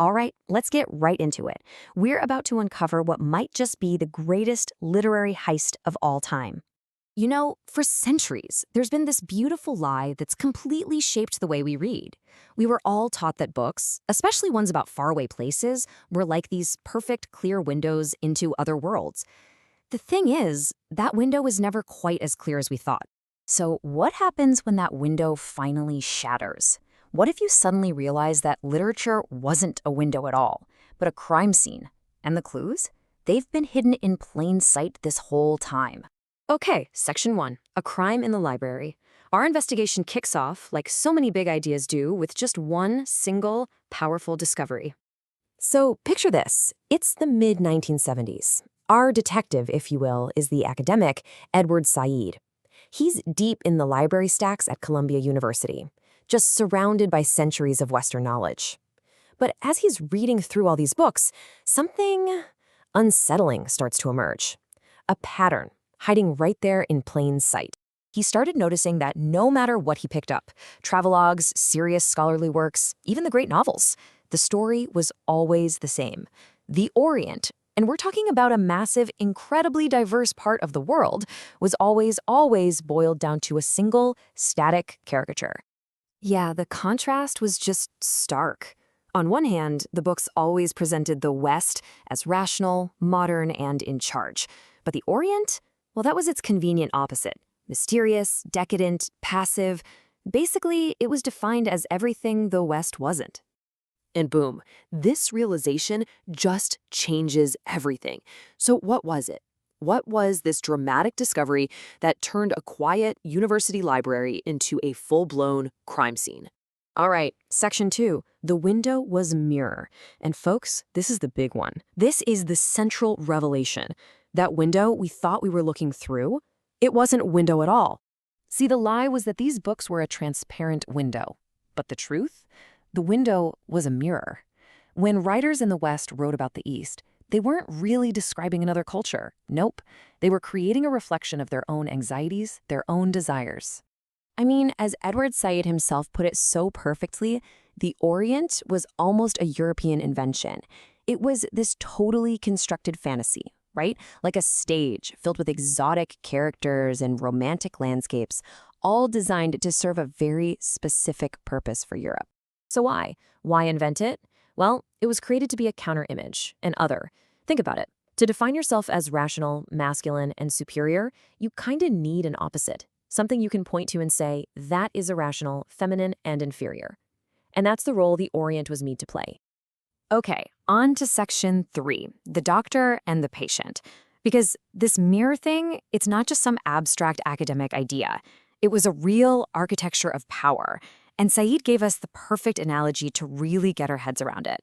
All right, let's get right into it. We're about to uncover what might just be the greatest literary heist of all time. You know, for centuries, there's been this beautiful lie that's completely shaped the way we read. We were all taught that books, especially ones about faraway places, were like these perfect, clear windows into other worlds. The thing is, that window was never quite as clear as we thought. So what happens when that window finally shatters? What if you suddenly realize that literature wasn't a window at all, but a crime scene? And the clues? They've been hidden in plain sight this whole time. Okay, Section 1, a crime in the library. Our investigation kicks off, like so many big ideas do, with just one single, powerful discovery. So picture this. It's the mid-1970s. Our detective, if you will, is the academic Edward Said. He's deep in the library stacks at Columbia University, just surrounded by centuries of Western knowledge. But as he's reading through all these books, something unsettling starts to emerge. A pattern hiding right there in plain sight. He started noticing that no matter what he picked up, travelogues, serious scholarly works, even the great novels, the story was always the same. The Orient, and we're talking about a massive, incredibly diverse part of the world, was always boiled down to a single, static caricature. Yeah, the contrast was just stark. On one hand, the books always presented the West as rational, modern, and in charge. But the Orient? Well, that was its convenient opposite. Mysterious, decadent, passive. Basically, it was defined as everything the West wasn't. And boom, this realization just changes everything. So what was it? What was this dramatic discovery that turned a quiet university library into a full-blown crime scene? All right, Section 2. The window was a mirror. And folks, this is the big one. This is the central revelation. That window we thought we were looking through, it wasn't a window at all. See, the lie was that these books were a transparent window. But the truth? The window was a mirror. When writers in the West wrote about the East, they weren't really describing another culture. Nope. They were creating a reflection of their own anxieties, their own desires. I mean, as Edward Said himself put it so perfectly, the Orient was almost a European invention. It was this totally constructed fantasy, right? Like a stage filled with exotic characters and romantic landscapes, all designed to serve a very specific purpose for Europe. So why? Why invent it? Well, it was created to be a counter-image, an other. Think about it. To define yourself as rational, masculine, and superior, you kind of need an opposite. Something you can point to and say, that is irrational, feminine, and inferior. And that's the role the Orient was made to play. Okay, on to Section 3, the doctor and the patient. Because this mirror thing, it's not just some abstract academic idea. It was a real architecture of power. And Said gave us the perfect analogy to really get our heads around it.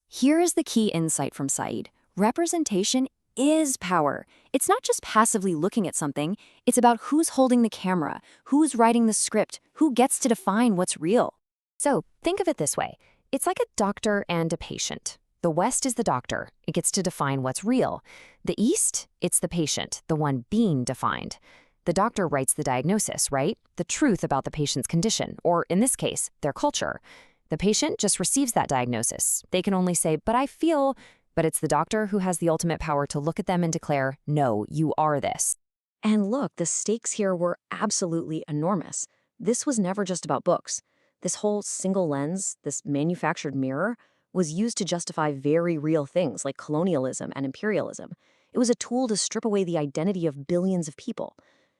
Here is the key insight from Said. Representation is power. It's not just passively looking at something. It's about who's holding the camera, who's writing the script, who gets to define what's real. So think of it this way. It's like a doctor and a patient. The West is the doctor. It gets to define what's real. The East, it's the patient, the one being defined. The doctor writes the diagnosis, right? The truth about the patient's condition, or in this case, their culture. The patient just receives that diagnosis. They can only say, but I feel, but it's the doctor who has the ultimate power to look at them and declare, no, you are this. And look, the stakes here were absolutely enormous. This was never just about books. This whole single lens, this manufactured mirror, was used to justify very real things like colonialism and imperialism. It was a tool to strip away the identity of billions of people.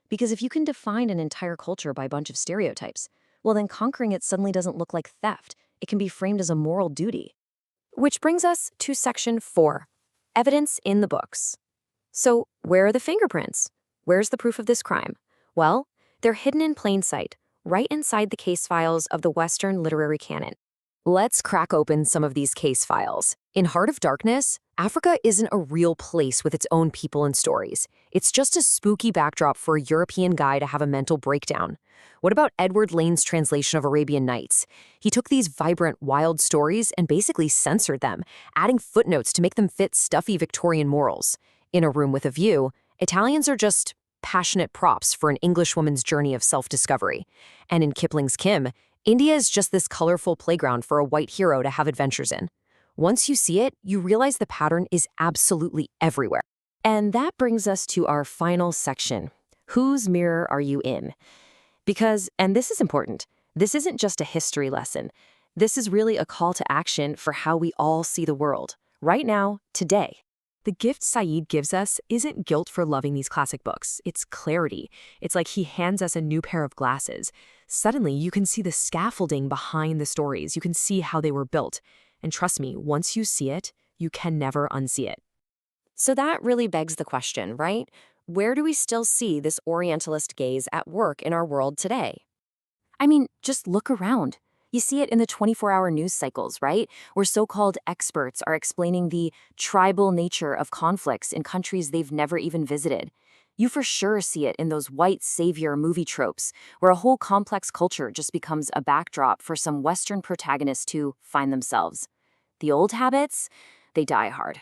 Because if you can define an entire culture by a bunch of stereotypes, well, then conquering it suddenly doesn't look like theft. It can be framed as a moral duty. Which brings us to Section 4, evidence in the books. So where are the fingerprints? Where's the proof of this crime? Well, they're hidden in plain sight, right inside the case files of the Western literary canon. Let's crack open some of these case files. In Heart of Darkness, Africa isn't a real place with its own people and stories. It's just a spooky backdrop for a European guy to have a mental breakdown. What about Edward Lane's translation of Arabian Nights? He took these vibrant, wild stories and basically censored them, adding footnotes to make them fit stuffy Victorian morals. In A Room with a View, Italians are just passionate props for an Englishwoman's journey of self-discovery. And in Kipling's Kim, India is just this colorful playground for a white hero to have adventures in. Once you see it, you realize the pattern is absolutely everywhere. And that brings us to our final section. Whose mirror are you in? Because, and this is important, this isn't just a history lesson. This is really a call to action for how we all see the world, right now, today. The gift Said gives us isn't guilt for loving these classic books. It's clarity. It's like he hands us a new pair of glasses. Suddenly, you can see the scaffolding behind the stories. You can see how they were built. And trust me, once you see it, you can never unsee it. So that really begs the question, right? Where do we still see this Orientalist gaze at work in our world today? I mean, just look around. You see it in the 24-hour news cycles, right? Where so-called experts are explaining the tribal nature of conflicts in countries they've never even visited. You for sure see it in those white savior movie tropes, where a whole complex culture just becomes a backdrop for some Western protagonists to find themselves. The old habits, they die hard.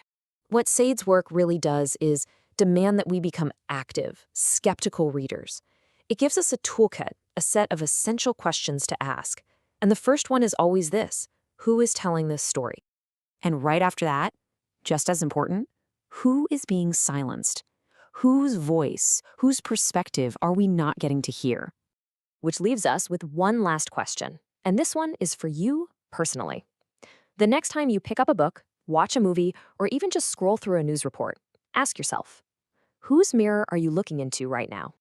What Said's work really does is demand that we become active, skeptical readers. It gives us a toolkit, a set of essential questions to ask. And the first one is always this: who is telling this story? And right after that, just as important, who is being silenced? Whose voice, whose perspective are we not getting to hear? Which leaves us with one last question. And this one is for you personally. The next time you pick up a book, watch a movie, or even just scroll through a news report, ask yourself, whose mirror are you looking into right now?